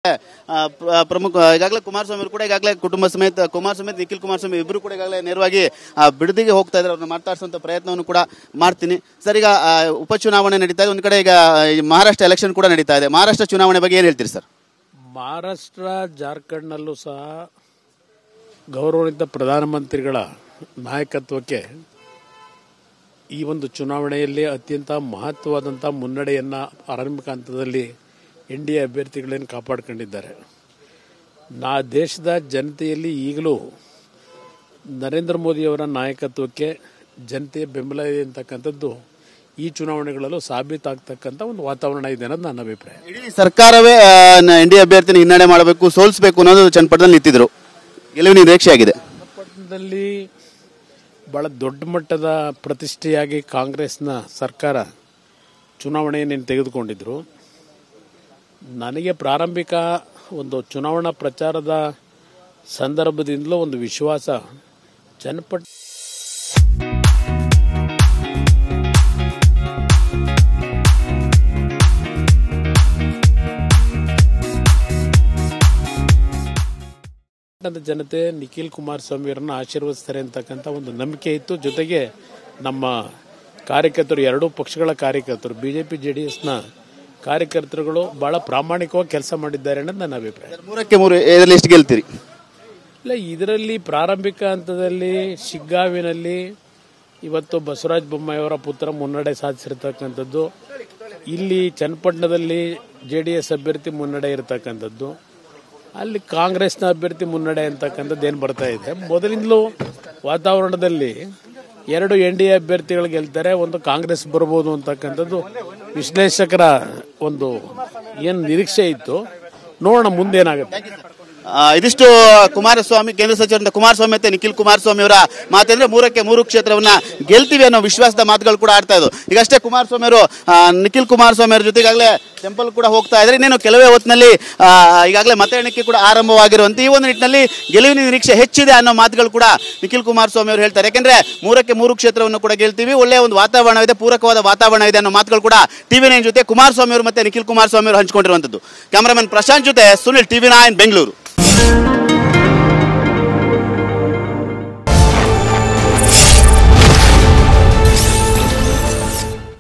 ಪ್ರಮುಖ ಈಗಾಗಲೇ ಕುಮಾರಸ್ವಾಮಿ ಅವರು ಕೂಡ ಈಗಾಗಲೇ ಕುಟುಂಬ ಸಮೇತ ನಿಖಿಲ್ ಕುಮಾರಸ್ವಾಮಿ ಇಬ್ಬರು ಕೂಡ ಈಗಾಗಲೇ ನೇರವಾಗಿ ಬಿಡದಿಗೆ ಹೋಗ್ತಾ ಇದ್ದಾರೆ. ಅವ್ರನ್ನ ಮಾತಾಡಿಸುವಂತ ಪ್ರಯತ್ನವನ್ನು ಕೂಡ ಮಾಡ್ತೀನಿ. ಸರ್, ಈಗ ಉಪಚುನಾವಣೆ ನಡೀತಾ ಇದೆ, ಒಂದು ಕಡೆ ಈಗ ಮಹಾರಾಷ್ಟ್ರ ಎಲೆಕ್ಷನ್ ಕೂಡ ನಡೀತಾ ಇದೆ. ಮಹಾರಾಷ್ಟ್ರ ಚುನಾವಣೆ ಬಗ್ಗೆ ಏನು ಹೇಳ್ತೀರಿ ಸರ್? ಮಹಾರಾಷ್ಟ್ರ ಜಾರ್ಖಂಡ್ನಲ್ಲೂ ಸಹ ಗೌರವಾನ್ವಿತ ಪ್ರಧಾನಮಂತ್ರಿಗಳ ನಾಯಕತ್ವಕ್ಕೆ ಈ ಒಂದು ಚುನಾವಣೆಯಲ್ಲಿ ಅತ್ಯಂತ ಮಹತ್ವವಾದಂಥ ಮುನ್ನಡೆಯನ್ನು ಆರಂಭಿಕ ಹಂತದಲ್ಲಿ NDA ಅಭ್ಯರ್ಥಿಗಳೇನು ಕಾಪಾಡಿಕೊಂಡಿದ್ದಾರೆ. ದೇಶದ ಜನತೆಯಲ್ಲಿ ಈಗಲೂ ನರೇಂದ್ರ ಮೋದಿಯವರ ನಾಯಕತ್ವಕ್ಕೆ ಜನತೆಯ ಬೆಂಬಲ ಇದೆ ಅಂತಕ್ಕಂಥದ್ದು ಈ ಚುನಾವಣೆಗಳಲ್ಲೂ ಸಾಬೀತಾಗ್ತಕ್ಕಂಥ ಒಂದು ವಾತಾವರಣ ಇದೆ ಅನ್ನೋದು ನನ್ನ ಅಭಿಪ್ರಾಯ. ಇಡೀ ಸರ್ಕಾರವೇ NDA ಅಭ್ಯರ್ಥಿನ ಹಿನ್ನಡೆ ಮಾಡಬೇಕು, ಸೋಲಿಸಬೇಕು ಅನ್ನೋದು ಚನ್ನಪಟ್ಟಣದಲ್ಲಿ ನಿಂತಿದ್ರು. ಗೆಲುವಿನ ನಿರೀಕ್ಷೆ ಆಗಿದೆ. ಚನ್ನಪಟ್ಟಣದಲ್ಲಿ ಬಹಳ ದೊಡ್ಡ ಮಟ್ಟದ ಪ್ರತಿಷ್ಠೆಯಾಗಿ ಕಾಂಗ್ರೆಸ್ನ ಸರ್ಕಾರ ಚುನಾವಣೆಯನ್ನು ತೆಗೆದುಕೊಂಡಿದ್ರು. ನನಗೆ ಪ್ರಾರಂಭಿಕ ಒಂದು ಚುನಾವಣಾ ಪ್ರಚಾರದ ಸಂದರ್ಭದಿಂದಲೂ ಒಂದು ವಿಶ್ವಾಸ ಚನ್ನಪಟ್ಟಣ ಜನತೆ ನಿಖಿಲ್ ಕುಮಾರಸ್ವಾಮಿ ಅವರನ್ನು ಆಶೀರ್ವದಿಸ್ತಾರೆ ಅಂತಕ್ಕಂಥ ಒಂದು ನಂಬಿಕೆ ಇತ್ತು. ಜೊತೆಗೆ ನಮ್ಮ ಕಾರ್ಯಕರ್ತರು, ಎರಡೂ ಪಕ್ಷಗಳ ಕಾರ್ಯಕರ್ತರು, BJP JDSನ ಕಾರ್ಯಕರ್ತರುಗಳು ಬಹಳ ಪ್ರಾಮಾಣಿಕವಾಗಿ ಕೆಲಸ ಮಾಡಿದ್ದಾರೆ ಅನ್ನೋದು ನನ್ನ ಅಭಿಪ್ರಾಯ. 3-3 ಎಷ್ಟು ಗೆಲ್ತೀರಿ? ಇಲ್ಲ, ಇದರಲ್ಲಿ ಪ್ರಾರಂಭಿಕ ಹಂತದಲ್ಲಿ ಶಿಗ್ಗಾವಿನಲ್ಲಿ ಇವತ್ತು ಬಸವರಾಜ ಬೊಮ್ಮಾಯಿಯವರ ಪುತ್ರ ಮುನ್ನಡೆ ಸಾಧಿಸಿರ್ತಕ್ಕಂಥದ್ದು, ಇಲ್ಲಿ ಚನ್ನಪಟ್ಟಣದಲ್ಲಿ JDS ಅಭ್ಯರ್ಥಿ ಮುನ್ನಡೆ ಇರತಕ್ಕಂಥದ್ದು, ಅಲ್ಲಿ ಕಾಂಗ್ರೆಸ್ನ ಅಭ್ಯರ್ಥಿ ಮುನ್ನಡೆ ಅಂತಕ್ಕಂಥದ್ದು ಏನು ಬರ್ತಾ ಇದೆ. ಮೊದಲಿಂದಲೂ ವಾತಾವರಣದಲ್ಲಿ 2 NDA ಅಭ್ಯರ್ಥಿಗಳು ಗೆಲ್ತಾರೆ, ಒಂದು ಕಾಂಗ್ರೆಸ್ ಬರ್ಬೋದು ಅಂತಕ್ಕಂಥದ್ದು ವಿಶ್ಲೇಷಕರ ಒಂದು ಏನು ನಿರೀಕ್ಷೆ ಇತ್ತು. ನೋಡೋಣ ಮುಂದೇನಾಗುತ್ತೆ. ಇದಿಷ್ಟು ಕುಮಾರಸ್ವಾಮಿ, ಕೇಂದ್ರ ಸಚಿವರಿಂದ ಕುಮಾರಸ್ವಾಮಿ ಮತ್ತೆ ನಿಖಿಲ್ ಕುಮಾರಸ್ವಾಮಿ ಅವರ ಮಾತಂದ್ರೆ 3 ಕ್ಷೇತ್ರವನ್ನ ಗೆಲ್ತೀವಿ ಅನ್ನೋ ವಿಶ್ವಾಸದ ಮಾತುಗಳು ಕೂಡ ಆಡ್ತಾ ಇದ್ದು. ಈಗಷ್ಟೇ ಕುಮಾರಸ್ವಾಮಿ ಅವರು ನಿಖಿಲ್ ಕುಮಾರಸ್ವಾಮಿ ಅವರ ಜೊತೆ ಈಗಾಗಲೇ ಟೆಂಪಲ್ ಕೂಡ ಹೋಗ್ತಾ ಇದ್ದಾರೆ. ಇನ್ನೇನು ಕೆಲವೇ ಹೊತ್ತಿನಲ್ಲಿ ಈಗಾಗಲೇ ಮತ ಎಣಿಕೆ ಕೂಡ ಆರಂಭವಾಗಿರುವಂತ ಈ ಒಂದು ನಿಟ್ಟಿನಲ್ಲಿ ಗೆಲುವಿನ ನಿರೀಕ್ಷೆ ಹೆಚ್ಚಿದೆ ಅನ್ನೋ ಮಾತುಗಳು ಕೂಡ ನಿಖಿಲ್ ಕುಮಾರಸ್ವಾಮಿ ಅವರು ಹೇಳ್ತಾರೆ. ಯಾಕಂದ್ರೆ 3 ಕ್ಷೇತ್ರವನ್ನು ಕೂಡ ಗೆಲ್ತೀವಿ, ಒಳ್ಳೆಯ ಒಂದು ವಾತಾವರಣವಿದೆ, ಪೂರಕವಾದ ವಾತಾವರಣ ಇದೆ ಅನ್ನೋ ಮಾತುಗಳು ಕೂಡ TV9 ಜೊತೆ ಕುಮಾರಸ್ವಾಮಿ ಅವರು ಮತ್ತೆ ನಿಖಿಲ್ ಕುಮಾರಸ್ವಾಮಿ ಅವರು ಹಂಚಿಕೊಂಡಿರುವಂತದ್ದು. ಕ್ಯಾಮರಾಮನ್ ಪ್ರಶಾಂತ್ ಜೊತೆ ಸುನಿಲ್, TV9 ಬೆಂಗಳೂರು.